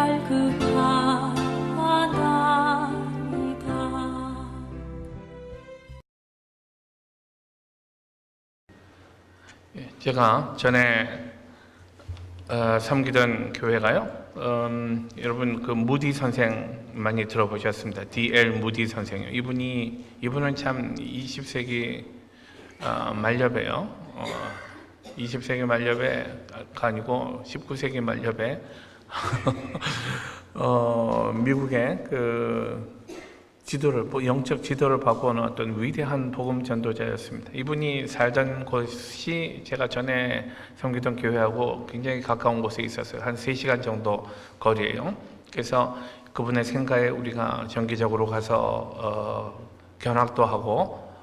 갈급하나이다. 제가 전에 섬기던 교회가요. 여러분 그 무디 선생 많이 들어보셨습니다. D.L. 무디 선생이요. 이분은 참 20세기 말렵에요. 20세기 말렵에가 아니고 19세기 말렵에 미국의 그 영적 지도를 바꾸는 어떤 위대한 복음 전도자였습니다. 이분이 살던 곳이 제가 전에 섬기던 교회하고 굉장히 가까운 곳에 있었어요. 한 3시간 정도 거리예요. 그래서 그분의 생가에 우리가 정기적으로 가서 견학도 하고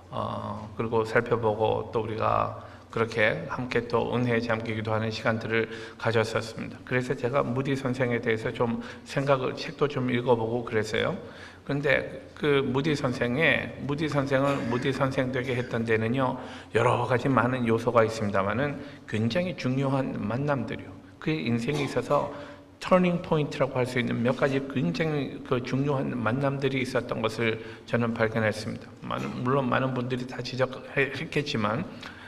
그리고 살펴보고 또 우리가 그렇게 함께 또 은혜에 잠기기도 하는 시간들을 가졌었습니다. 그래서 제가 무디 선생에 대해서 좀 책도 좀 읽어보고 그랬어요. 그런데 그 무디 선생을 무디 선생 되게 했던 데는요, 여러 가지 많은 요소가 있습니다만은 굉장히 중요한 만남들이요. 그의 인생에 있어서 터닝 포인트라고 할 수 있는 몇 가지 굉장히 그 중요한 만남들이 있었던 것을 저는 발견했습니다. 물론 많은 분들이 다 지적했겠지만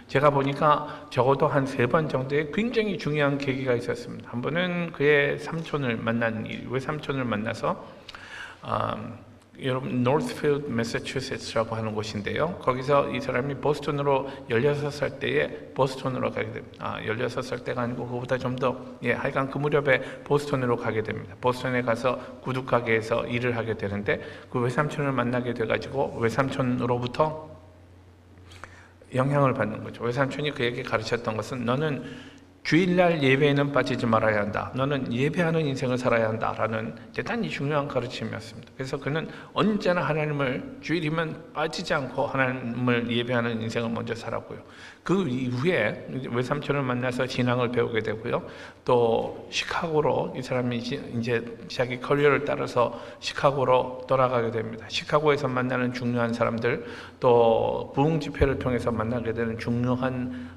제가 보니까 적어도 한 3번 정도의 굉장히 중요한 계기가 있었습니다. 한 번은 그의 삼촌을 만난 외삼촌을 만나서 여러분 노스필드 매사추세츠라고 하는 곳인데요. 거기서 이 사람이 보스턴으로 16살 때에 보스턴으로 가게 됩니다. 16살 때가 아니고 그보다 좀 더 하여간 그 무렵에 보스턴으로 가게 됩니다. 보스턴에 가서 구두 가게에서 일을 하게 되는데 그 외삼촌을 만나게 돼가지고 외삼촌으로부터 영향을 받는 거죠. 외삼촌이 그에게 가르쳤던 것은 너는 주일날 예배에는 빠지지 말아야 한다. 너는 예배하는 인생을 살아야 한다라는 대단히 중요한 가르침이었습니다. 그래서 그는 언제나 하나님을 주일이면 빠지지 않고 하나님을 예배하는 인생을 먼저 살았고요. 그 이후에 외삼촌을 만나서 신앙을 배우게 되고요. 또 시카고로 이 사람이 이제 자기 커리어를 따라서 시카고로 돌아가게 됩니다. 시카고에서 만나는 중요한 사람들, 또 부흥 집회를 통해서 만나게 되는 중요한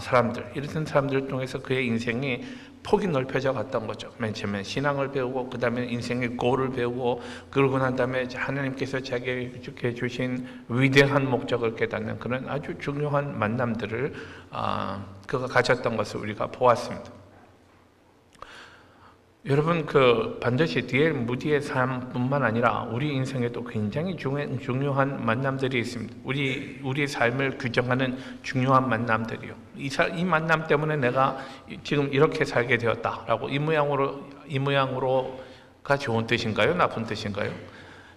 사람들, 이런 사람들을 통해서 그의 인생이 폭이 넓혀져 갔던 거죠. 맨 처음에 신앙을 배우고 그 다음에 인생의 골을 배우고 그러고 난 다음에 하나님께서 자기에게 주신 위대한 목적을 깨닫는 그런 아주 중요한 만남들을 그가 가졌던 것을 우리가 보았습니다. 여러분 반드시 D.L. 무디의 삶뿐만 아니라 우리 인생에도 굉장히 중요한 만남들이 있습니다. 우리의 삶을 규정하는 중요한 만남들이요. 이 만남 때문에 내가 지금 이렇게 살게 되었다라고 이 모양으로가 좋은 뜻인가요? 나쁜 뜻인가요?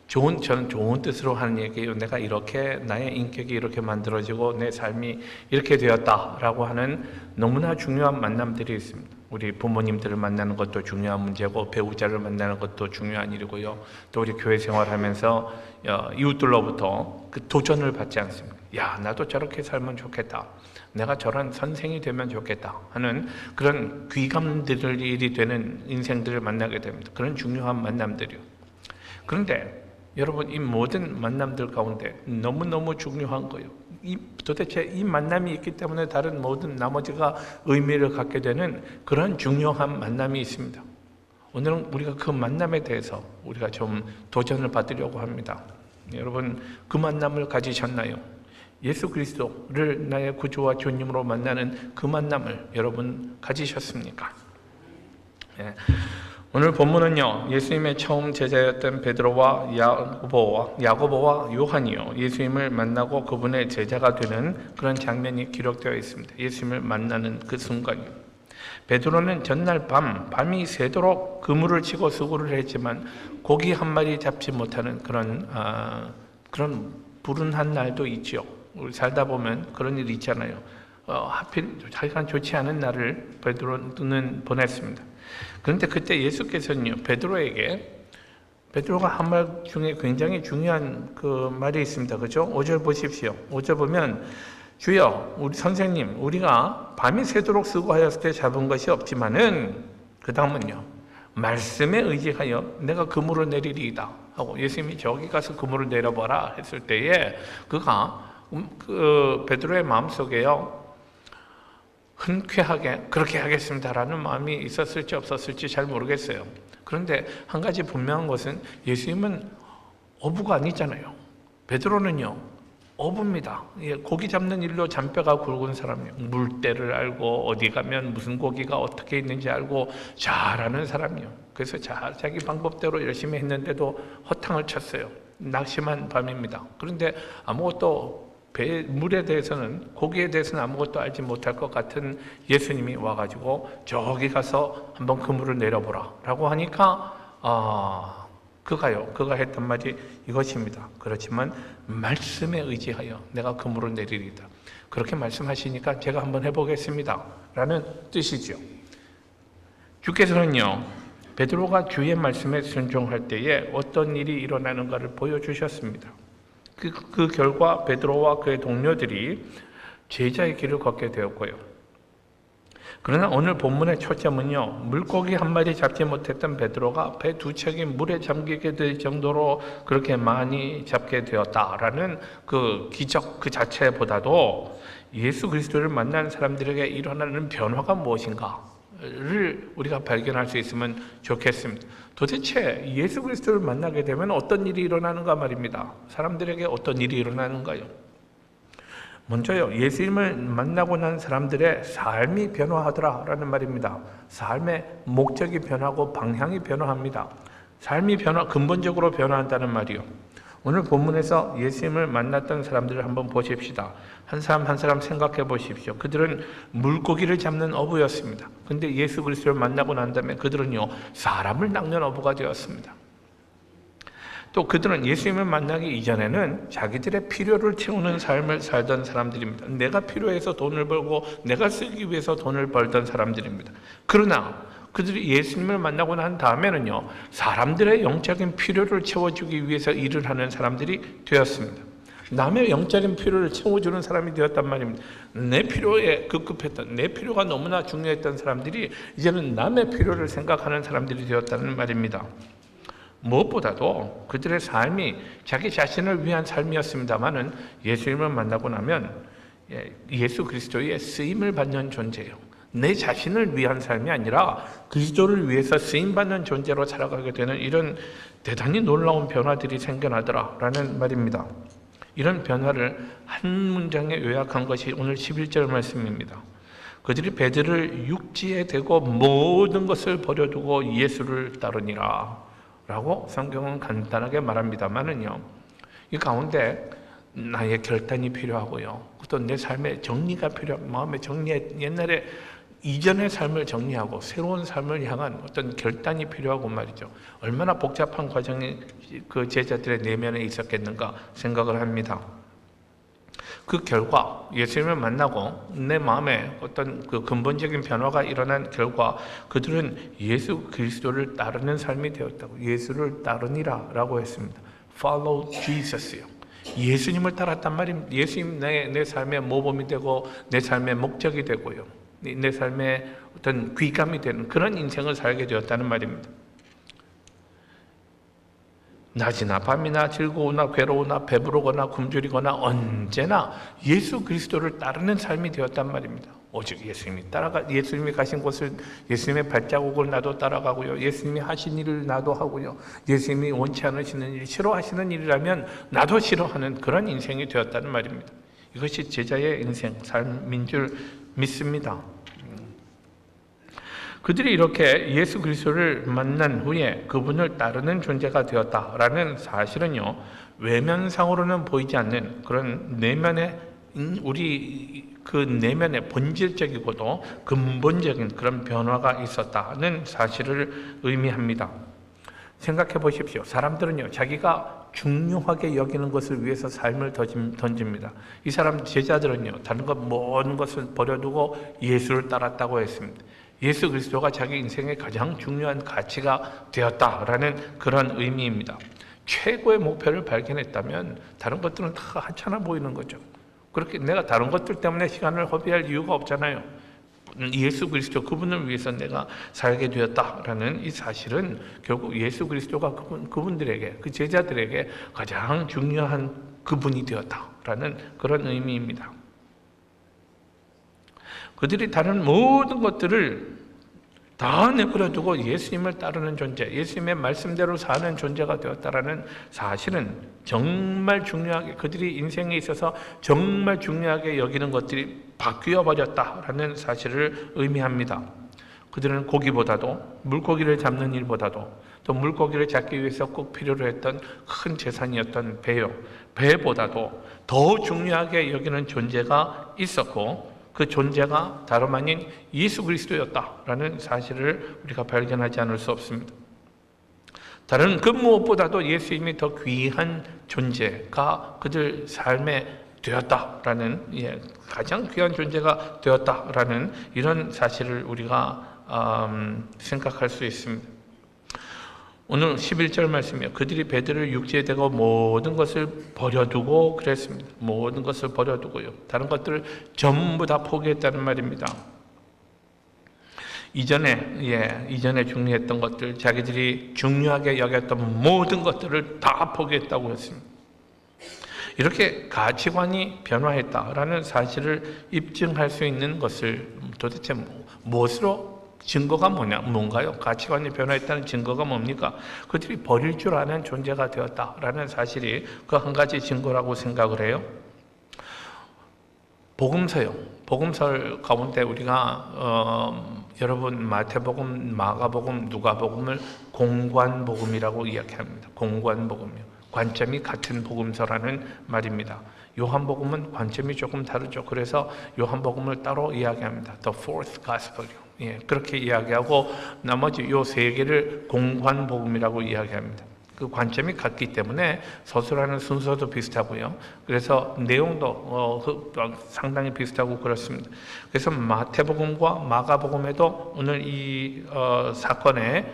저는 좋은 뜻으로 하는 얘기예요. 내가 이렇게 나의 인격이 이렇게 만들어지고 내 삶이 이렇게 되었다라고 하는 너무나 중요한 만남들이 있습니다. 우리 부모님들을 만나는 것도 중요한 문제고 배우자를 만나는 것도 중요한 일이고요. 또 우리 교회 생활하면서 이웃들로부터 그 도전을 받지 않습니다. 야, 나도 저렇게 살면 좋겠다. 내가 저런 선생이 되면 좋겠다 하는 그런 귀감들이 되는 인생들을 만나게 됩니다. 그런 중요한 만남들이요. 그런데 여러분, 이 모든 만남들 가운데 너무너무 중요한 거예요. 도대체 이 만남이 있기 때문에 다른 모든 나머지가 의미를 갖게 되는 그런 중요한 만남이 있습니다. 오늘은 우리가 그 만남에 대해서 우리가 좀 도전을 받으려고 합니다. 여러분, 그 만남을 가지셨나요? 예수 그리스도를 나의 구주와 주님으로 만나는 그 만남을 여러분 가지셨습니까? 예. 오늘 본문은요, 예수님의 처음 제자였던 베드로와 야고보와 요한이요, 예수님을 만나고 그분의 제자가 되는 그런 장면이 기록되어 있습니다. 예수님을 만나는 그 순간이요. 베드로는 전날 밤이 새도록 그물을 치고 수고를 했지만 고기 한 마리 잡지 못하는 그런 불운한 날도 있죠. 우리 살다 보면 그런 일이 있잖아요. 하필 자기가 좋지 않은 날을 베드로는 보냈습니다. 그런데 그때 예수께서는요, 베드로가 한 말 중에 굉장히 중요한 그 말이 있습니다. 그죠? 5절 보십시오. 5절 보면 주여, 우리 선생님, 우리가 밤이 새도록 수고하였을 때 잡은 것이 없지만은 그 다음은요, 말씀에 의지하여 내가 그물을 내리리이다 하고 예수님이 저기 가서 그물을 내려봐라 했을 때에 그가 베드로의 마음속에요, 흔쾌하게 그렇게 하겠습니다라는 마음이 있었을지 없었을지 잘 모르겠어요. 그런데 한 가지 분명한 것은 예수님은 어부가 아니잖아요. 베드로는요 어부입니다. 고기 잡는 일로 잔뼈가 굵은 사람이에요. 물때를 알고 어디 가면 무슨 고기가 어떻게 있는지 알고 잘하는 사람이에요. 그래서 자기 방법대로 열심히 했는데도 허탕을 쳤어요. 낙심한 밤입니다. 그런데 아무것도 물에 대해서는, 고기에 대해서는 아무것도 알지 못할 것 같은 예수님이 와가지고 저기 가서 한번 그물을 내려보라 라고 하니까 그가 했던 말이 이것입니다. 그렇지만 말씀에 의지하여 내가 그물을 내리리다. 그렇게 말씀하시니까 제가 한번 해보겠습니다 라는 뜻이죠. 주께서는요 베드로가 주의 말씀에 순종할 때에 어떤 일이 일어나는가를 보여주셨습니다. 그 결과 베드로와 그의 동료들이 제자의 길을 걷게 되었고요. 그러나 오늘 본문의 초점은요 물고기 한 마리 잡지 못했던 베드로가 배 두 척이 물에 잠기게 될 정도로 그렇게 많이 잡게 되었다라는 그 기적 그 자체보다도 예수 그리스도를 만난 사람들에게 일어나는 변화가 무엇인가를 우리가 발견할 수 있으면 좋겠습니다. 도대체 예수 그리스도를 만나게 되면 어떤 일이 일어나는가 말입니다. 사람들에게 어떤 일이 일어나는가요? 먼저요, 예수님을 만나고 난 사람들의 삶이 변화하더라라는 말입니다. 삶의 목적이 변하고 방향이 변화합니다. 삶이 근본적으로 변화한다는 말이요. 오늘 본문에서 예수님을 만났던 사람들을 한번 보십시다. 한 사람 한 사람 생각해 보십시오. 그들은 물고기를 잡는 어부였습니다. 근데 예수 그리스도를 만나고 난 다음에 그들은요 사람을 낚는 어부가 되었습니다. 또 그들은 예수님을 만나기 이전에는 자기들의 필요를 채우는 삶을 살던 사람들입니다. 내가 필요해서 돈을 벌고 내가 쓰기 위해서 돈을 벌던 사람들입니다. 그러나 그들이 예수님을 만나고 난 다음에는요 사람들의 영적인 필요를 채워주기 위해서 일을 하는 사람들이 되었습니다. 남의 영적인 필요를 채워주는 사람이 되었단 말입니다. 내 필요에 급급했던, 내 필요가 너무나 중요했던 사람들이 이제는 남의 필요를 생각하는 사람들이 되었다는 말입니다. 무엇보다도 그들의 삶이 자기 자신을 위한 삶이었습니다마는 예수님을 만나고 나면 예수 그리스도의 쓰임을 받는 존재예요. 내 자신을 위한 삶이 아니라 그리스도를 위해서 쓰임받는 존재로 살아가게 되는 이런 대단히 놀라운 변화들이 생겨나더라라는 말입니다. 이런 변화를 한 문장에 요약한 것이 오늘 11절 말씀입니다. 그들이 배들을 육지에 대고 모든 것을 버려두고 예수를 따르니라 라고 성경은 간단하게 말합니다만은요 이 가운데 나의 결단이 필요하고요 또 내 삶의 정리가 마음의 정리, 옛날에 이전의 삶을 정리하고 새로운 삶을 향한 어떤 결단이 필요하고 말이죠. 얼마나 복잡한 과정이 그 제자들의 내면에 있었겠는가 생각을 합니다. 그 결과 예수님을 만나고 내 마음에 어떤 그 근본적인 변화가 일어난 결과 그들은 예수 그리스도를 따르는 삶이 되었다고 예수를 따르니라 라고 했습니다. Follow Jesus요. 예수님을 따랐단 말입니다. 예수님 내 삶의 모범이 되고 내 삶의 목적이 되고요. 내 삶의 어떤 귀감이 되는 그런 인생을 살게 되었다는 말입니다. 낮이나 밤이나 즐거우나 괴로우나 배부르거나 굶주리거나 언제나 예수 그리스도를 따르는 삶이 되었단 말입니다. 오직 예수님이 가신 곳을 예수님의 발자국을 나도 따라가고요. 예수님이 하신 일을 나도 하고요. 예수님이 원치 않으시는 일, 싫어하시는 일이라면 나도 싫어하는 그런 인생이 되었다는 말입니다. 이것이 제자의 인생, 삶인 줄 믿습니다. 그들이 이렇게 예수 그리스도를 만난 후에 그분을 따르는 존재가 되었다라는 사실은요 외면상으로는 보이지 않는 그런 내면의 우리 그 내면의 본질적이고도 근본적인 그런 변화가 있었다는 사실을 의미합니다. 생각해 보십시오. 사람들은요 자기가 중요하게 여기는 것을 위해서 삶을 던집니다. 이 사람 제자들은요 다른 모든 것을 버려두고 예수를 따랐다고 했습니다. 예수 그리스도가 자기 인생의 가장 중요한 가치가 되었다라는 그런 의미입니다. 최고의 목표를 발견했다면 다른 것들은 다 하찮아 보이는 거죠. 그렇게 내가 다른 것들 때문에 시간을 허비할 이유가 없잖아요. 예수 그리스도 그분을 위해서 내가 살게 되었다라는 이 사실은 결국 예수 그리스도가 그분들에게 그 제자들에게 가장 중요한 그분이 되었다라는 그런 의미입니다. 그들이 다른 모든 것들을 다 내버려두고 예수님을 따르는 존재, 예수님의 말씀대로 사는 존재가 되었다라는 사실은 정말 중요하게, 그들이 인생에 있어서 정말 중요하게 여기는 것들이 바뀌어 버렸다라는 사실을 의미합니다. 그들은 고기보다도, 물고기를 잡는 일보다도, 또 물고기를 잡기 위해서 꼭 필요로 했던 큰 재산이었던 배요, 배보다도 더 중요하게 여기는 존재가 있었고, 그 존재가 다름 아닌 예수 그리스도였다라는 사실을 우리가 발견하지 않을 수 없습니다. 다른 그 무엇보다도 예수님이 더 귀한 존재가 그들 삶에 되었다라는, 가장 귀한 존재가 되었다라는 이런 사실을 우리가 생각할 수 있습니다. 오늘 11절 말씀이요. 그들이 배들을 육지에 대고 모든 것을 버려두고 그랬습니다. 모든 것을 버려두고요. 다른 것들을 전부 다 포기했다는 말입니다. 이전에 중요했던 것들, 자기들이 중요하게 여겼던 모든 것들을 다 포기했다고 했습니다. 이렇게 가치관이 변화했다라는 사실을 입증할 수 있는 것을 도대체 무엇으로, 증거가 뭔가요? 가치관이 변화했다는 증거가 뭡니까? 그들이 버릴 줄 아는 존재가 되었다라는 사실이 그 한 가지 증거라고 생각을 해요. 복음서요. 복음서 가운데 우리가 여러분 마태복음, 마가복음, 누가복음을 공관복음이라고 이야기합니다. 공관복음이요. 관점이 같은 복음서라는 말입니다. 요한복음은 관점이 조금 다르죠. 그래서 요한복음을 따로 이야기합니다. The Fourth Gospel이요. 그렇게 이야기하고 나머지 요 세 개를 공관복음이라고 이야기합니다. 그 관점이 같기 때문에 서술하는 순서도 비슷하고요. 그래서 내용도 상당히 비슷하고 그렇습니다. 그래서 마태복음과 마가복음에도 오늘 이 사건을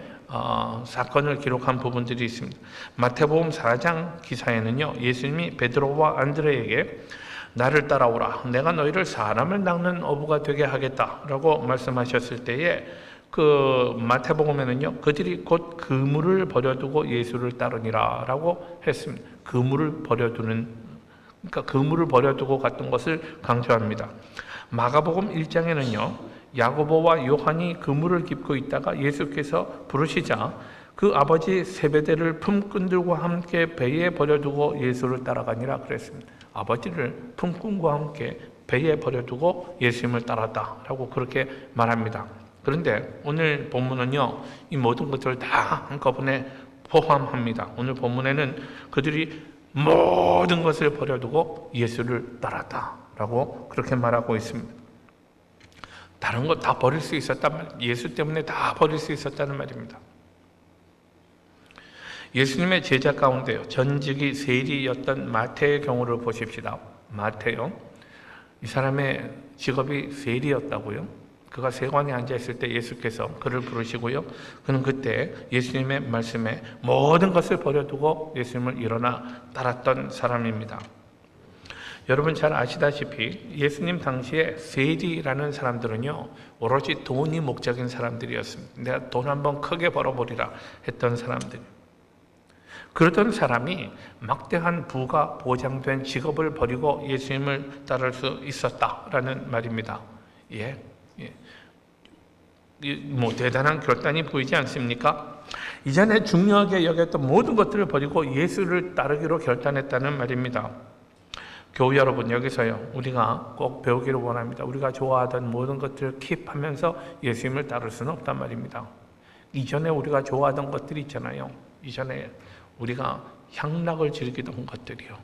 기록한 부분들이 있습니다. 마태복음 4장 기사에는요, 예수님이 베드로와 안드레에게 나를 따라오라, 내가 너희를 사람을 낚는 어부가 되게 하겠다라고 말씀하셨을 때에 그 마태복음에는요, 그들이 곧 그물을 버려두고 예수를 따르니라라고 했습니다. 그물을 버려두고 갔던 것을 강조합니다. 마가복음 1장에는요, 야고보와 요한이 그물을 깁고 있다가 예수께서 부르시자 그 아버지 세베대를 품꾼들과 함께 배에 버려두고 예수를 따라가니라 그랬습니다. 아버지를 품꾼과 함께 배에 버려두고 예수님을 따랐다라고 그렇게 말합니다. 그런데 오늘 본문은요, 이 모든 것들을 다 한꺼번에 포함합니다. 오늘 본문에는 그들이 모든 것을 버려두고 예수를 따랐다라고 그렇게 말하고 있습니다. 다른 것 다 버릴 수 있었단 말이에요. 예수 때문에 다 버릴 수 있었다는 말입니다. 예수님의 제자 가운데요, 전직이 세리였던 마태의 경우를 보십시다. 마태요, 이 사람의 직업이 세리였다고요. 그가 세관에 앉아있을 때 예수께서 그를 부르시고요, 그는 그때 예수님의 말씀에 모든 것을 버려두고 예수님을 일어나 따랐던 사람입니다. 여러분 잘 아시다시피 예수님 당시에 세리라는 사람들은요, 오로지 돈이 목적인 사람들이었습니다. 내가 돈 한번 크게 벌어버리라 했던 사람들. 그러던 사람이 막대한 부가 보장된 직업을 버리고 예수님을 따를 수 있었다라는 말입니다. 뭐 대단한 결단이 보이지 않습니까? 이전에 중요하게 여겼던 모든 것들을 버리고 예수를 따르기로 결단했다는 말입니다. 교우 여러분, 여기서요, 우리가 꼭 배우기를 원합니다. 우리가 좋아하던 모든 것들을 킵하면서 예수님을 따를 수는 없단 말입니다. 이전에 우리가 좋아하던 것들이 있잖아요. 이전에 우리가 향락을 즐기던 것들이요,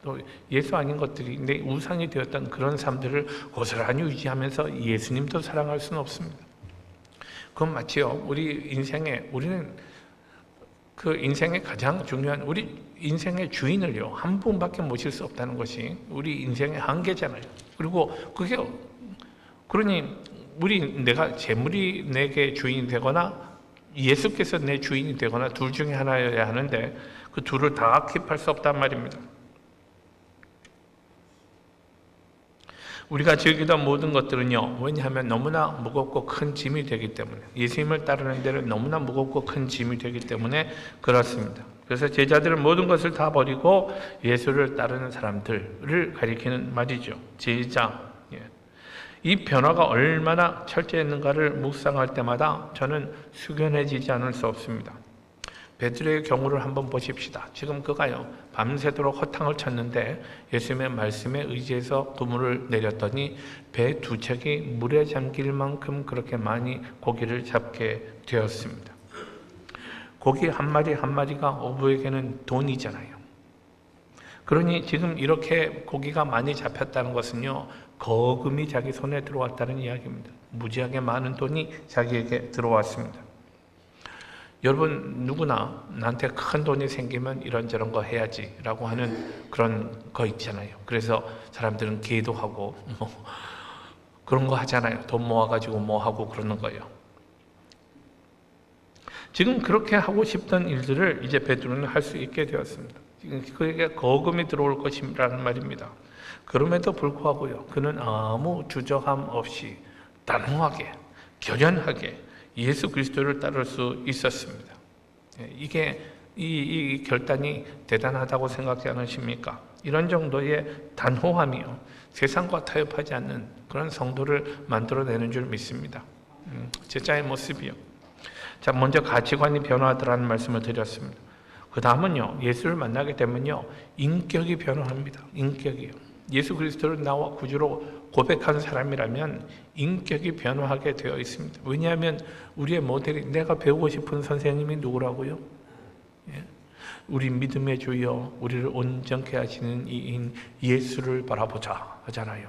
또 예수 아닌 것들이 내 우상이 되었던 그런 삶들을 고스란히 유지하면서 예수님도 사랑할 수는 없습니다. 그건 마치요, 우리는 그 인생의 가장 중요한, 우리 인생의 주인을요, 한 분밖에 모실 수 없다는 것이 우리 인생의 한계잖아요. 그리고 그러니 내가 재물이 내게 주인이 되거나 예수께서 내 주인이 되거나 둘 중에 하나여야 하는데 그 둘을 다 킵할 수 없단 말입니다. 우리가 즐기던 모든 것들은요, 왜냐하면 너무나 무겁고 큰 짐이 되기 때문에, 예수님을 따르는 데는 너무나 무겁고 큰 짐이 되기 때문에 그렇습니다. 그래서 제자들은 모든 것을 다 버리고 예수를 따르는 사람들을 가리키는 말이죠. 제자. 이 변화가 얼마나 철저했는가를 묵상할 때마다 저는 숙연해지지 않을 수 없습니다. 베드로의 경우를 한번 보십시다. 지금 그가요 밤새도록 허탕을 쳤는데 예수님의 말씀에 의지해서 그물을 내렸더니 배 두 척이 물에 잠길 만큼 그렇게 많이 고기를 잡게 되었습니다. 고기 한 마리 한 마리가 어부에게는 돈이잖아요. 그러니 지금 이렇게 고기가 많이 잡혔다는 것은요 거금이 자기 손에 들어왔다는 이야기입니다. 무지하게 많은 돈이 자기에게 들어왔습니다. 여러분 누구나 나한테 큰 돈이 생기면 이런저런 거 해야지 라고 하는 그런 거 있잖아요. 그래서 사람들은 기도하고 그런 거 하잖아요. 돈 모아가지고 뭐 하고 그러는 거예요. 지금 그렇게 하고 싶던 일들을 이제 베드로는 할 수 있게 되었습니다. 지금 그에게 거금이 들어올 것이라는 말입니다. 그럼에도 불구하고요 그는 아무 주저함 없이 단호하게 결연하게 예수 그리스도를 따를 수 있었습니다. 이게 이 결단이 대단하다고 생각지 않으십니까? 이런 정도의 단호함이요 세상과 타협하지 않는 그런 성도를 만들어내는 줄 믿습니다. 제자의 모습이요. 자, 먼저 가치관이 변화하더라는 말씀을 드렸습니다. 그 다음은요 예수를 만나게 되면요 인격이 변화합니다. 인격이요. 예수 그리스도를 나와 구주로 고백한 사람이라면 인격이 변화하게 되어 있습니다. 왜냐하면 우리의 모델이 내가 배우고 싶은 선생님이 누구라고요? 예. 우리 믿음의 주여 우리를 온전케 하시는 이인 예수를 바라보자 하잖아요.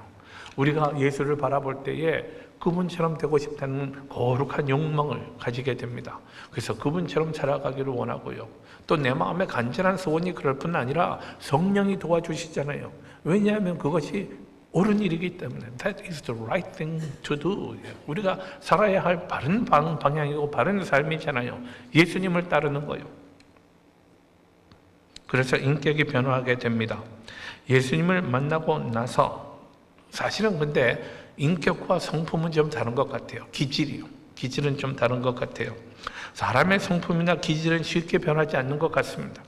우리가 예수를 바라볼 때에 그분처럼 되고 싶다는 거룩한 욕망을 가지게 됩니다. 그래서 그분처럼 살아가기를 원하고요. 또 내 마음에 간절한 소원이 그럴 뿐 아니라 성령이 도와주시잖아요. 왜냐하면 그것이 옳은 일이기 때문에 That is the right thing to do. 우리가 살아야 할 바른 방향이고 바른 삶이잖아요. 예수님을 따르는 거예요. 그래서 인격이 변화하게 됩니다. 예수님을 만나고 나서 사실은 근데 인격과 성품은 좀 다른 것 같아요. 기질이요. 기질은 좀 다른 것 같아요. 사람의 성품이나 기질은 쉽게 변하지 않는 것 같습니다.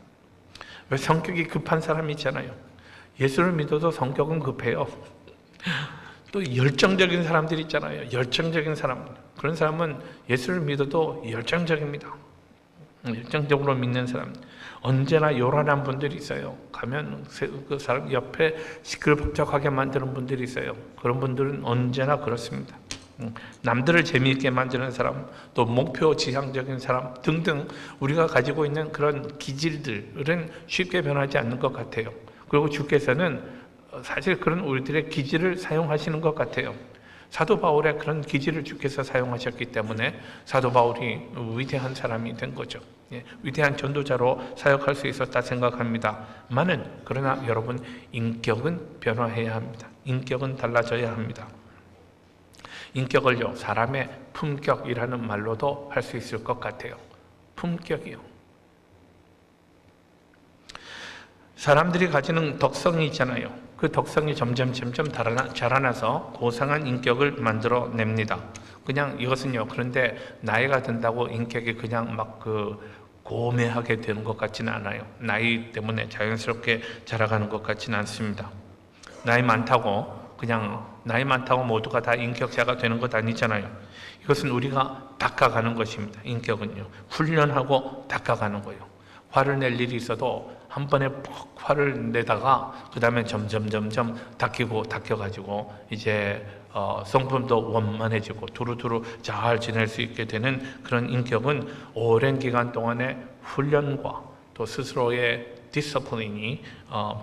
왜 성격이 급한 사람이 있잖아요. 예수를 믿어도 성격은 급해요. 또 열정적인 사람들이 있잖아요. 열정적인 사람. 그런 사람은 예수를 믿어도 열정적입니다. 열정적으로 믿는 사람. 언제나 요란한 분들이 있어요. 가면 그 사람 옆에 시끌벅적하게 만드는 분들이 있어요. 그런 분들은 언제나 그렇습니다. 남들을 재미있게 만드는 사람, 또 목표 지향적인 사람 등등 우리가 가지고 있는 그런 기질들은 쉽게 변하지 않는 것 같아요. 그리고 주께서는 사실 그런 우리들의 기질을 사용하시는 것 같아요. 사도 바울의 그런 기질을 주께서 사용하셨기 때문에 사도 바울이 위대한 사람이 된 거죠. 위대한 전도자로 사역할 수 있었다 생각합니다. 그러나 여러분 인격은 변화해야 합니다. 인격은 달라져야 합니다. 인격을요 사람의 품격이라는 말로도 할 수 있을 것 같아요. 품격이요. 사람들이 가지는 덕성이 있잖아요. 그 덕성이 점점 자라나서 고상한 인격을 만들어냅니다. 그냥 이것은요 그런데 나이가 든다고 인격이 그냥 막 고매하게 되는 것 같지는 않아요. 나이 때문에 자연스럽게 자라가는 것 같지는 않습니다. 나이 많다고 모두가 다 인격자가 되는 것 아니잖아요. 이것은 우리가 닦아가는 것입니다. 인격은요 훈련하고 닦아가는 거예요. 화를 낼 일이 있어도 한 번에 퍽 화를 내다가 그 다음에 점점 닦여가지고 이제 성품도 원만해지고 두루두루 잘 지낼 수 있게 되는 그런 인격은 오랜 기간 동안의 훈련과 또 스스로의 디스플린이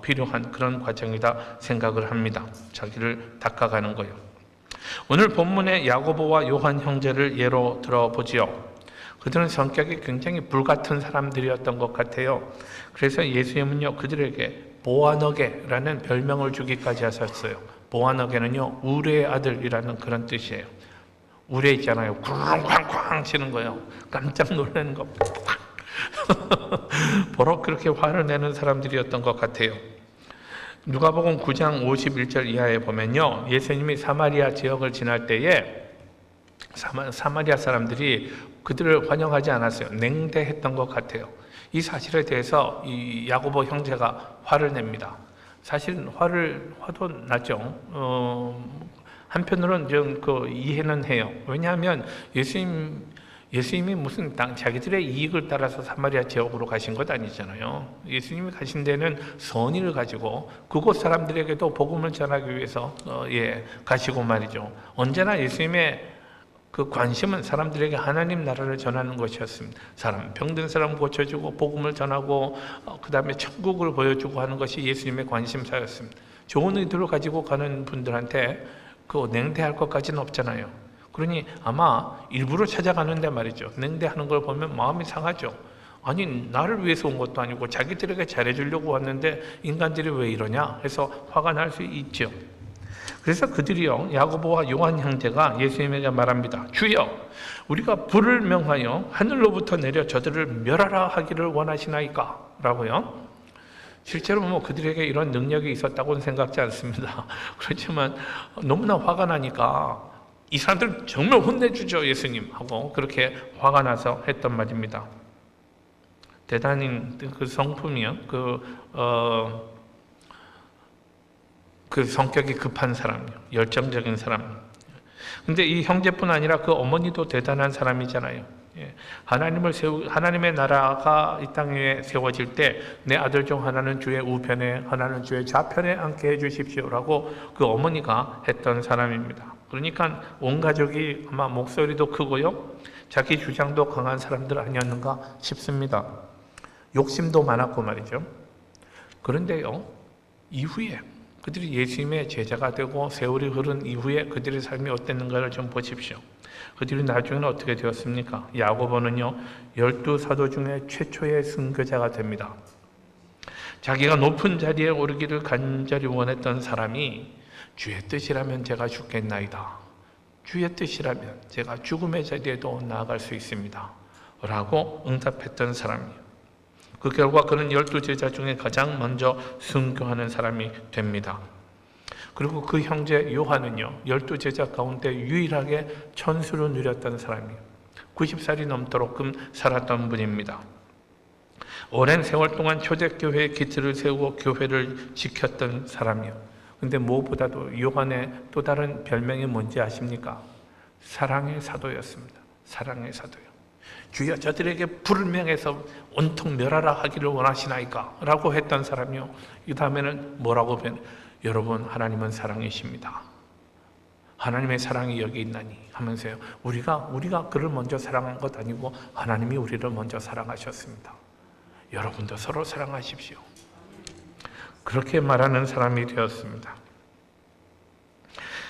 필요한 그런 과정이다 생각을 합니다. 자기를 닦아가는 거예요. 오늘 본문의 야고보와 요한 형제를 예로 들어보지요. 그들은 성격이 굉장히 불같은 사람들이었던 것 같아요. 그래서 예수님은요 그들에게 보아너게라는 별명을 주기까지 하셨어요. 보아너게는요 우레의 아들이라는 그런 뜻이에요. 우레 있잖아요. 쿵쾅쾅 치는 거예요. 깜짝 놀라는 거. 바로 그렇게 화를 내는 사람들이었던 것 같아요. 누가복음 9장 51절 이하에 보면요 예수님이 사마리아 지역을 지날 때에 사마리아 사람들이 그들을 환영하지 않았어요. 냉대했던 것 같아요. 이 사실에 대해서 이 야고보 형제가 화를 냅니다. 사실 화도 나죠. 한편으로는 좀 이해는 해요. 왜냐하면 예수님이 무슨 자기들의 이익을 따라서 사마리아 지역으로 가신 것 아니잖아요. 예수님이 가신 데는 선의를 가지고 그곳 사람들에게도 복음을 전하기 위해서 가시고 말이죠. 언제나 예수님의 그 관심은 사람들에게 하나님 나라를 전하는 것이었습니다. 병든 사람 고쳐주고 복음을 전하고 그 다음에 천국을 보여주고 하는 것이 예수님의 관심사였습니다. 좋은 의도를 가지고 가는 분들한테 냉대할 것까지는 없잖아요. 그러니 아마 일부러 찾아가는데 말이죠. 냉대하는 걸 보면 마음이 상하죠. 아니 나를 위해서 온 것도 아니고 자기들에게 잘해주려고 왔는데 인간들이 왜 이러냐 해서 화가 날 수 있죠. 그래서 그들이요, 야고보와 요한 형제가 예수님에게 말합니다. 주여, 우리가 불을 명하여 하늘로부터 내려 저들을 멸하라 하기를 원하시나이까? 라고요. 실제로 그들에게 이런 능력이 있었다고는 생각지 않습니다. 그렇지만 너무나 화가 나니까 이 사람들 정말 혼내주죠, 예수님 하고 그렇게 화가 나서 했던 말입니다. 대단히 그 성품이요, 그 성격이 급한 사람이요, 열정적인 사람. 근데 이 형제뿐 아니라 그 어머니도 대단한 사람이잖아요. 하나님의 나라가 이 땅에 세워질 때 내 아들 중 하나는 주의 우편에 하나는 주의 좌편에 앉게 해주십시오라고 그 어머니가 했던 사람입니다. 그러니까 온 가족이 아마 목소리도 크고요, 자기 주장도 강한 사람들 아니었는가 싶습니다. 욕심도 많았고 말이죠. 그런데요, 이후에 그들이 예수님의 제자가 되고 세월이 흐른 이후에 그들의 삶이 어땠는가를 좀 보십시오. 그들이 나중에는 어떻게 되었습니까? 야고보는요, 12사도 중에 최초의 순교자가 됩니다. 자기가 높은 자리에 오르기를 간절히 원했던 사람이 주의 뜻이라면 제가 죽겠나이다. 주의 뜻이라면 제가 죽음의 자리에도 나아갈 수 있습니다. 라고 응답했던 사람이에요. 그 결과 그는 12제자 중에 가장 먼저 순교하는 사람이 됩니다. 그리고 그 형제 요한은요, 12제자 가운데 유일하게 천수를 누렸던 사람이에요. 90살이 넘도록 살았던 분입니다. 오랜 세월 동안 초대교회의 기틀을 세우고 교회를 지켰던 사람이에요. 근데 무엇보다도 요한의 또 다른 별명이 뭔지 아십니까? 사랑의 사도였습니다. 사랑의 사도요. 주여, 저들에게 불을 명해서 온통 멸하라 하기를 원하시나이까? 라고 했던 사람이요. 이 다음에는 뭐라고 여러분, 하나님은 사랑이십니다. 하나님의 사랑이 여기 있나니 하면서요, 우리가 그를 먼저 사랑한 것 아니고 하나님이 우리를 먼저 사랑하셨습니다. 여러분도 서로 사랑하십시오. 그렇게 말하는 사람이 되었습니다.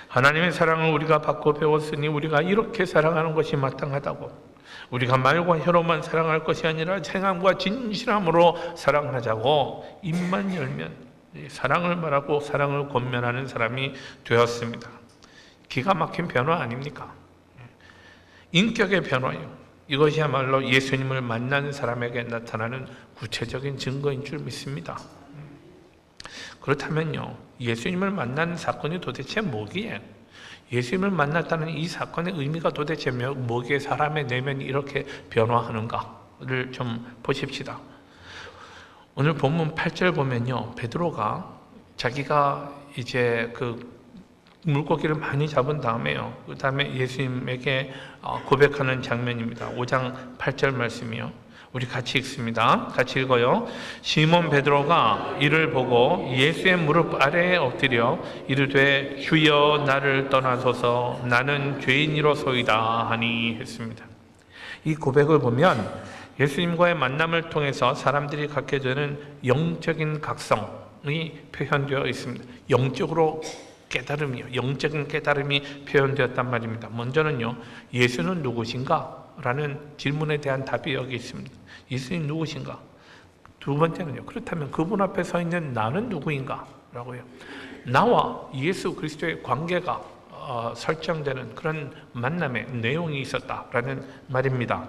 하나님의 사랑을 우리가 받고 배웠으니 우리가 이렇게 사랑하는 것이 마땅하다고, 우리가 말과 혀로만 사랑할 것이 아니라 행함과 진실함으로 사랑하자고 입만 열면 사랑을 말하고 사랑을 권면하는 사람이 되었습니다. 기가 막힌 변화 아닙니까? 인격의 변화요. 이것이야말로 예수님을 만난 사람에게 나타나는 구체적인 증거인 줄 믿습니다. 그렇다면요, 예수님을 만난 사건이 도대체 뭐기에, 예수님을 만났다는 이 사건의 의미가 도대체 뭐기에 사람의 내면이 이렇게 변화하는가를 좀 보십시다. 오늘 본문 8절 보면요, 베드로가 자기가 이제 물고기를 많이 잡은 다음에요, 그 다음에 예수님에게 고백하는 장면입니다. 5장 8절 말씀이요. 우리 같이 읽습니다. 같이 읽어요. 시몬 베드로가 이를 보고 예수의 무릎 아래에 엎드려 이르되 주여 나를 떠나소서 나는 죄인이로소이다 하니 했습니다. 이 고백을 보면 예수님과의 만남을 통해서 사람들이 갖게 되는 영적인 각성이 표현되어 있습니다. 영적으로 깨달음이요, 영적인 깨달음이 표현되었단 말입니다. 먼저는요, 예수는 누구신가? 라는 질문에 대한 답이 여기 있습니다. 예수님 누구신가? 두 번째는요, 그렇다면 그분 앞에 서 있는 나는 누구인가? 라고요. 나와 예수 그리스도의 관계가 설정되는 그런 만남의 내용이 있었다라는 말입니다.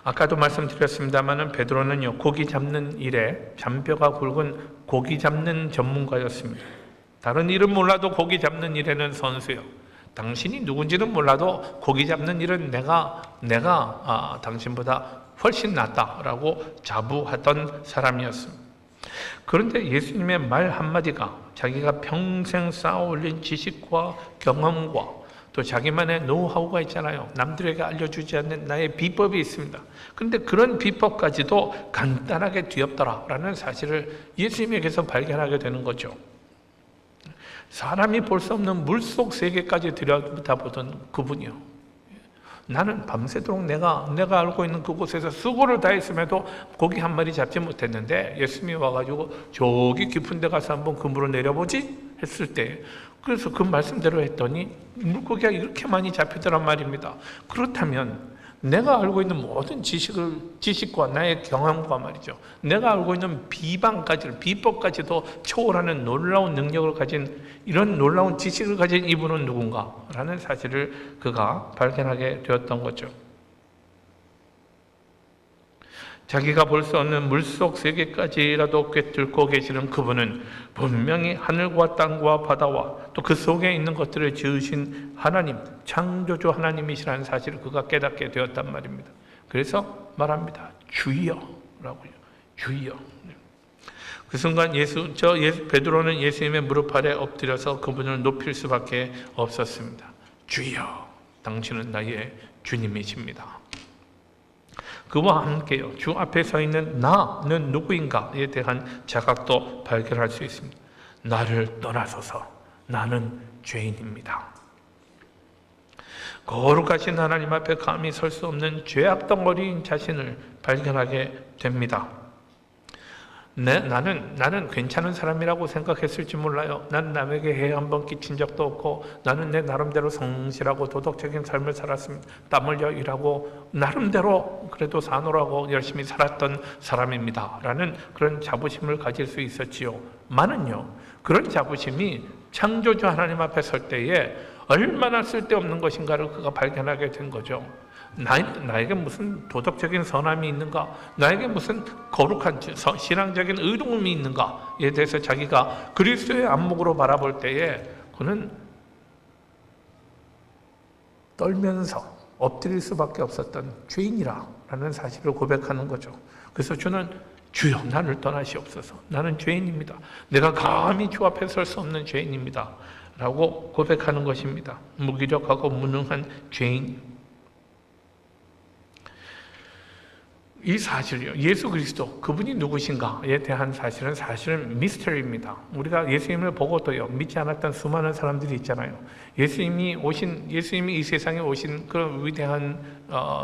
아까도 말씀드렸습니다마는 베드로는요, 고기 잡는 일에 잔뼈가 굵은 고기 잡는 전문가였습니다. 다른 일은 몰라도 고기 잡는 일에는 선수요. 당신이 누군지는 몰라도 고기 잡는 일은 내가 당신보다 훨씬 낫다라고 자부하던 사람이었습니다. 그런데 예수님의 말 한마디가 자기가 평생 쌓아올린 지식과 경험과 또 자기만의 노하우가 있잖아요. 남들에게 알려주지 않는 나의 비법이 있습니다. 그런데 그런 비법까지도 간단하게 뒤엎더라라는 사실을 예수님에게서 발견하게 되는 거죠. 사람이 볼 수 없는 물속 세계까지 들여다보던 그분이요. 나는 밤새도록 내가 알고 있는 그곳에서 수고를 다했음에도 고기 한 마리 잡지 못했는데 예수님이 와가지고 저기 깊은 데 가서 한번 그물을 내려보지? 했을 때 그래서 그 말씀대로 했더니 물고기가 이렇게 많이 잡히더란 말입니다. 그렇다면 내가 알고 있는 모든 지식과 나의 경험과 말이죠. 내가 알고 있는 비법까지도 초월하는 놀라운 능력을 가진 이런 놀라운 지식을 가진 이분은 누군가라는 사실을 그가 발견하게 되었던 거죠. 자기가 볼 수 없는 물속 세계까지라도 꿰뚫고 계시는 그분은 분명히 하늘과 땅과 바다와 또 그 속에 있는 것들을 지으신 하나님, 창조주 하나님이시라는 사실을 그가 깨닫게 되었단 말입니다. 그래서 말합니다. 주여라고요. 주여. 그 순간 베드로는 예수님의 무릎 아래 엎드려서 그분을 높일 수밖에 없었습니다. 주여, 당신은 나의 주님이십니다. 그와 함께요. 주 앞에 서 있는 나는 누구인가에 대한 자각도 발견할 수 있습니다. 나를 떠나소서. 나는 죄인입니다. 거룩하신 하나님 앞에 감히 설 수 없는 죄악 덩어리인 자신을 발견하게 됩니다. 나는 괜찮은 사람이라고 생각했을지 몰라요. 난 남에게 해해 한 번 끼친 적도 없고 나는 내 나름대로 성실하고 도덕적인 삶을 살았습니다. 땀 흘려 일하고 나름대로 그래도 사노라고 열심히 살았던 사람입니다. 라는 그런 자부심을 가질 수 있었지요. 많은요. 그런 자부심이 창조주 하나님 앞에 설 때에 얼마나 쓸데없는 것인가를 그가 발견하게 된 거죠. 나에게 무슨 도덕적인 선함이 있는가? 나에게 무슨 거룩한 신앙적인 의로움이 있는가에 대해서 자기가 그리스도의 안목으로 바라볼 때에 그는 떨면서 엎드릴 수밖에 없었던 죄인이라는 사실을 고백하는 거죠. 그래서 주는 주여 나를 떠나시옵소서. 나는 죄인입니다. 내가 감히 주 앞에 설 수 없는 죄인입니다. 라고 고백하는 것입니다. 무기력하고 무능한 죄인. 이 사실이요. 예수 그리스도 그분이 누구신가에 대한 사실은 미스터리입니다. 우리가 예수님을 보고도요 믿지 않았던 수많은 사람들이 있잖아요. 예수님이 이 세상에 오신 그런 위대한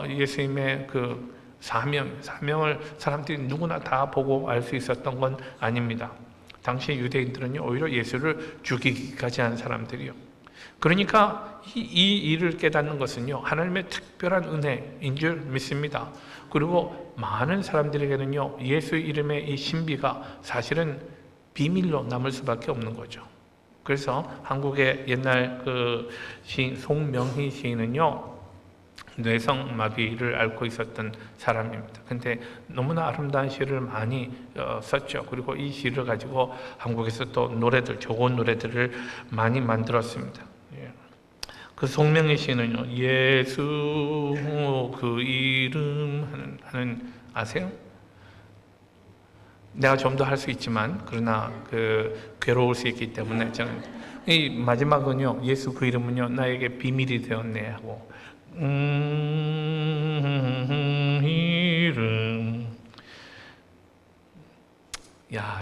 예수님의 그 사명을 사람들이 누구나 다 보고 알 수 있었던 건 아닙니다. 당시 유대인들은요 오히려 예수를 죽이기까지 한 사람들이요. 그러니까 이 일을 깨닫는 것은요 하나님의 특별한 은혜인 줄 믿습니다. 그리고 많은 사람들에게는요 예수 이름의 이 신비가 사실은 비밀로 남을 수밖에 없는 거죠. 그래서 한국의 옛날 그 시인 송명희 시인은요 뇌성마비를 앓고 있었던 사람입니다. 근데 너무나 아름다운 시를 많이 썼죠. 그리고 이 시를 가지고 한국에서 또 좋은 노래들을 많이 만들었습니다. 그 송명희 씨는요 예수 그 이름 하는 아세요? 내가 좀 더 할 수 있지만 그러나 괴로울 수 있기 때문에 저는 이 마지막은요 예수 그 이름은요 나에게 비밀이 되었네 하고 이름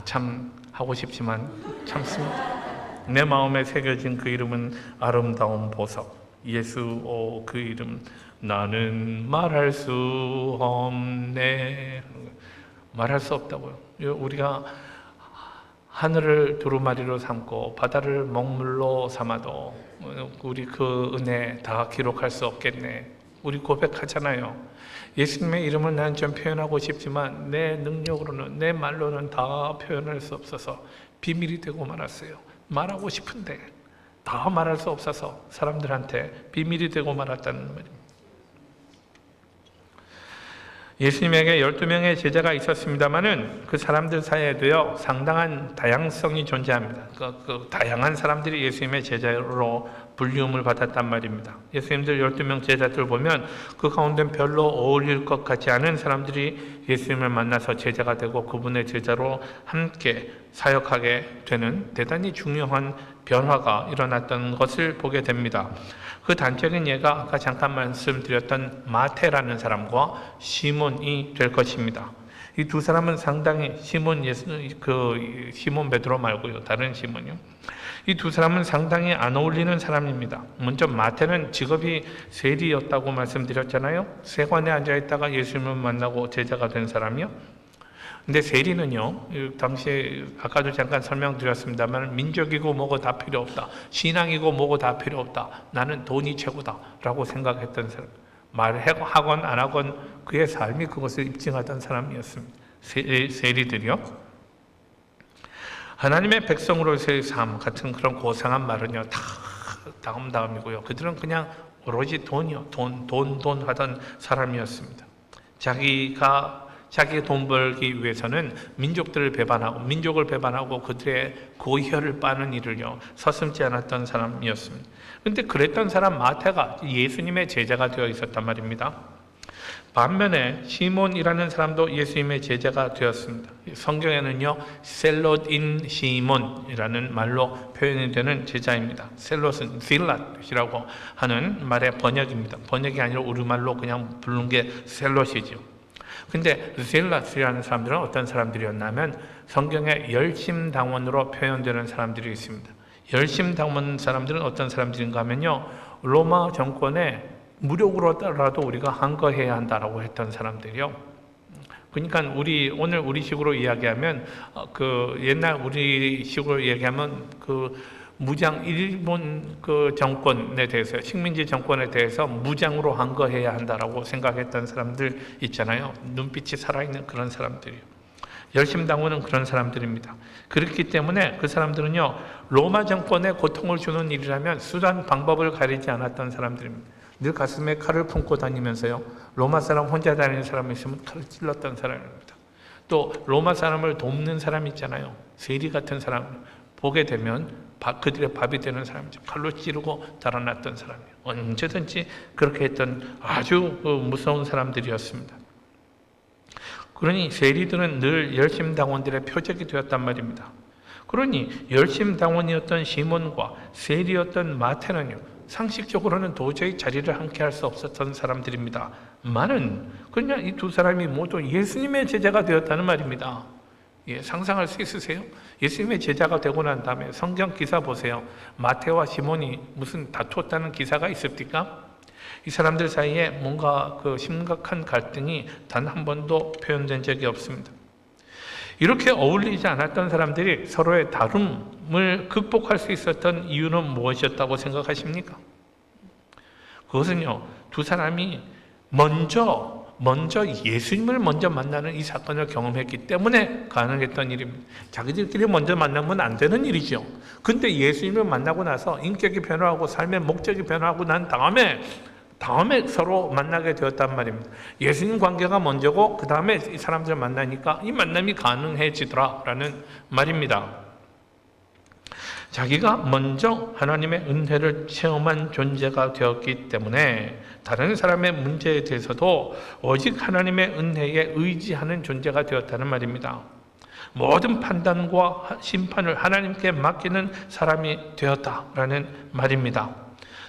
참 하고 싶지만 참습니다. 내 마음에 새겨진 그 이름은 아름다운 보석 예수 그 이름 나는 말할 수 없네. 말할 수 없다고요. 우리가 하늘을 두루마리로 삼고 바다를 먹물로 삼아도 우리 그 은혜 다 기록할 수 없겠네. 우리 고백하잖아요. 예수님의 이름을 난 좀 표현하고 싶지만 내 능력으로는 내 말로는 다 표현할 수 없어서 비밀이 되고 말았어요. 말하고 싶은데 다 말할 수 없어서 사람들한테 비밀이 되고 말았다는 말입니다. 예수님에게 12명의 제자가 있었습니다마는 그 사람들 사이에도요 상당한 다양성이 존재합니다. 그 다양한 사람들이 예수님의 제자로 불리움을 받았단 말입니다. 예수님들 12명 제자들 보면 그 가운데 별로 어울릴 것 같지 않은 사람들이 예수님을 만나서 제자가 되고 그분의 제자로 함께 사역하게 되는 대단히 중요한 변화가 일어났던 것을 보게 됩니다. 그 단적인 예가 아까 잠깐 말씀드렸던 마태라는 사람과 시몬이 될 것입니다. 이 두 사람은 상당히 시몬 베드로 말고요, 다른 시몬이요. 이 두 사람은 상당히 안 어울리는 사람입니다. 먼저 마태는 직업이 세리였다고 말씀드렸잖아요. 세관에 앉아 있다가 예수님을 만나고 제자가 된 사람이요. 근데 세리는요, 당시에 아까도 잠깐 설명드렸습니다만 민족이고 뭐고 다 필요 없다. 신앙이고 뭐고 다 필요 없다. 나는 돈이 최고다 라고 생각했던 사람. 말하건 안 하건 그의 삶이 그것을 입증하던 사람이었습니다. 세리들이요. 하나님의 백성으로서의 삶 같은 그런 고상한 말은요, 다 다음이고요. 그들은 그냥 오로지 돈이요. 돈 하던 사람이었습니다. 자기 돈 벌기 위해서는 민족을 배반하고 그들의 고혈을 빠는 일을요 서슴지 않았던 사람이었습니다. 그런데 그랬던 사람 마태가 예수님의 제자가 되어 있었단 말입니다. 반면에 시몬이라는 사람도 예수님의 제자가 되었습니다. 성경에는요 셀롯인 시몬이라는 말로 표현이 되는 제자입니다. 셀롯은 실랏이라고 하는 말의 번역입니다. 번역이 아니라 우리말로 그냥 부른 게 셀롯이죠. 근데 셀랏이라는 사람들은 어떤 사람들이었냐면 성경에 열심당원으로 표현되는 사람들이 있습니다. 열심당원 사람들은 어떤 사람들인가 하면요, 로마 정권에 무력으로라도 우리가 항거해야 한다라고 했던 사람들이요. 그러니까 오늘 우리식으로 이야기하면 옛날 우리식으로 이야기하면 일본 정권에 대해서, 식민지 정권에 대해서 무장으로 항거해야 한다라고 생각했던 사람들 있잖아요. 눈빛이 살아있는 그런 사람들이요. 열심당원은 그런 사람들입니다. 그렇기 때문에 그 사람들은요, 로마 정권에 고통을 주는 일이라면 수단 방법을 가리지 않았던 사람들입니다. 늘 가슴에 칼을 품고 다니면서요, 로마 사람 혼자 다니는 사람이 있으면 칼을 찔렀던 사람입니다. 또 로마 사람을 돕는 사람 있잖아요. 세리 같은 사람 보게 되면 그들의 밥이 되는 사람이죠. 칼로 찌르고 달아났던 사람이에요. 언제든지 그렇게 했던 아주 무서운 사람들이었습니다. 그러니 세리들은 늘 열심당원들의 표적이 되었단 말입니다. 그러니 열심당원이었던 시몬과 세리였던 마태는요, 상식적으로는 도저히 자리를 함께 할 수 없었던 사람들입니다. 그냥 이 두 사람이 모두 예수님의 제자가 되었다는 말입니다. 상상할 수 있으세요? 예수님의 제자가 되고 난 다음에 성경 기사 보세요. 마태와 시몬이 무슨 다투었다는 기사가 있습니까? 이 사람들 사이에 뭔가 심각한 갈등이 단 한 번도 표현된 적이 없습니다. 이렇게 어울리지 않았던 사람들이 서로의 다름을 극복할 수 있었던 이유는 무엇이었다고 생각하십니까? 그것은요, 두 사람이 먼저 예수님을 먼저 만나는 이 사건을 경험했기 때문에 가능했던 일입니다. 자기들끼리 먼저 만나면 안 되는 일이죠. 근데 예수님을 만나고 나서 인격이 변화하고 삶의 목적이 변화하고 난 다음에 서로 만나게 되었단 말입니다. 예수님 관계가 먼저고 그 다음에 이 사람들을 만나니까 이 만남이 가능해지더라라는 말입니다. 자기가 먼저 하나님의 은혜를 체험한 존재가 되었기 때문에 다른 사람의 문제에 대해서도 오직 하나님의 은혜에 의지하는 존재가 되었다는 말입니다. 모든 판단과 심판을 하나님께 맡기는 사람이 되었다라는 말입니다.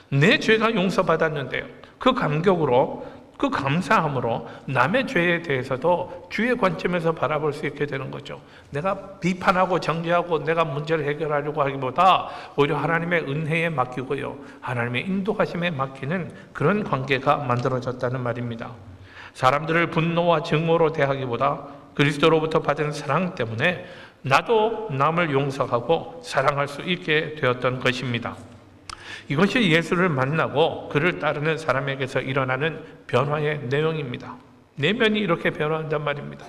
내 죄가 용서받았는데요, 그 감격으로, 그 감사함으로 남의 죄에 대해서도 주의 관점에서 바라볼 수 있게 되는 거죠. 내가 비판하고 정죄하고 내가 문제를 해결하려고 하기보다 오히려 하나님의 은혜에 맡기고요, 하나님의 인도하심에 맡기는 그런 관계가 만들어졌다는 말입니다. 사람들을 분노와 증오로 대하기보다 그리스도로부터 받은 사랑 때문에 나도 남을 용서하고 사랑할 수 있게 되었던 것입니다. 이것이 예수를 만나고 그를 따르는 사람에게서 일어나는 변화의 내용입니다. 내면이 이렇게 변화한단 말입니다.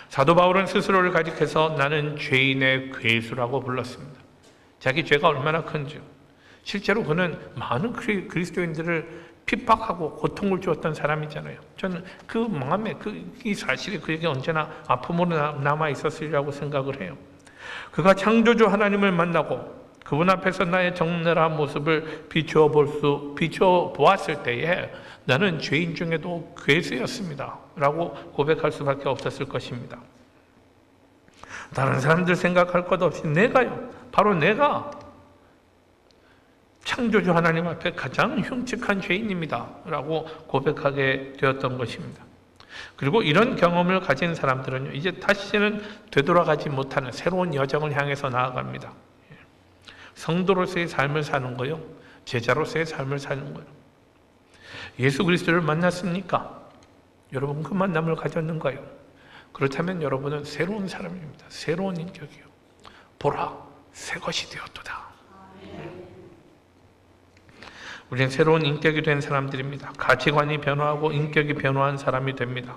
사도 바울은 스스로를 가리켜서 나는 죄인의 괴수라고 불렀습니다. 자기 죄가 얼마나 큰지요. 실제로 그는 많은 그리스도인들을 핍박하고 고통을 주었던 사람이잖아요. 저는 그 마음에 이 사실이 그에게 언제나 아픔으로 남아 있었으리라고 생각을 해요. 그가 창조주 하나님을 만나고 그분 앞에서 나의 적나라한 모습을 비춰보았을 때에 나는 죄인 중에도 괴수였습니다 라고 고백할 수밖에 없었을 것입니다. 다른 사람들 생각할 것 없이 바로 내가 창조주 하나님 앞에 가장 흉측한 죄인입니다 라고 고백하게 되었던 것입니다. 그리고 이런 경험을 가진 사람들은 이제 다시는 되돌아가지 못하는 새로운 여정을 향해서 나아갑니다. 성도로서의 삶을 사는 거요, 제자로서의 삶을 사는 거요. 예수 그리스도를 만났습니까? 여러분 그 만남을 가졌는가요? 그렇다면 여러분은 새로운 사람입니다. 새로운 인격이요. 보라, 새 것이 되었도다. 우리는 새로운 인격이 된 사람들입니다. 가치관이 변화하고 인격이 변화한 사람이 됩니다.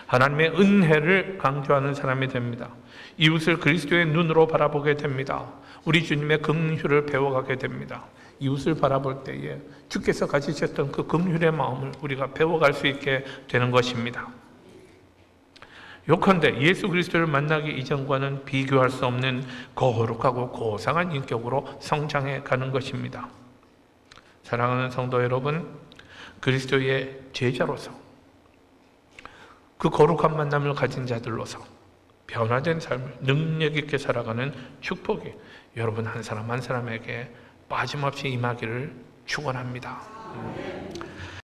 하나님의 은혜를 강조하는 사람이 됩니다. 이웃을 그리스도의 눈으로 바라보게 됩니다. 우리 주님의 긍휼을 배워가게 됩니다. 이웃을 바라볼 때에 주께서 가지셨던 그 긍휼의 마음을 우리가 배워갈 수 있게 되는 것입니다. 요컨대 예수 그리스도를 만나기 이전과는 비교할 수 없는 거룩하고 고상한 인격으로 성장해 가는 것입니다. 사랑하는 성도 여러분, 그리스도의 제자로서 그 거룩한 만남을 가진 자들로서 변화된 삶을 능력 있게 살아가는 축복이 여러분 한 사람 한 사람에게 빠짐없이 임하기를 축원합니다.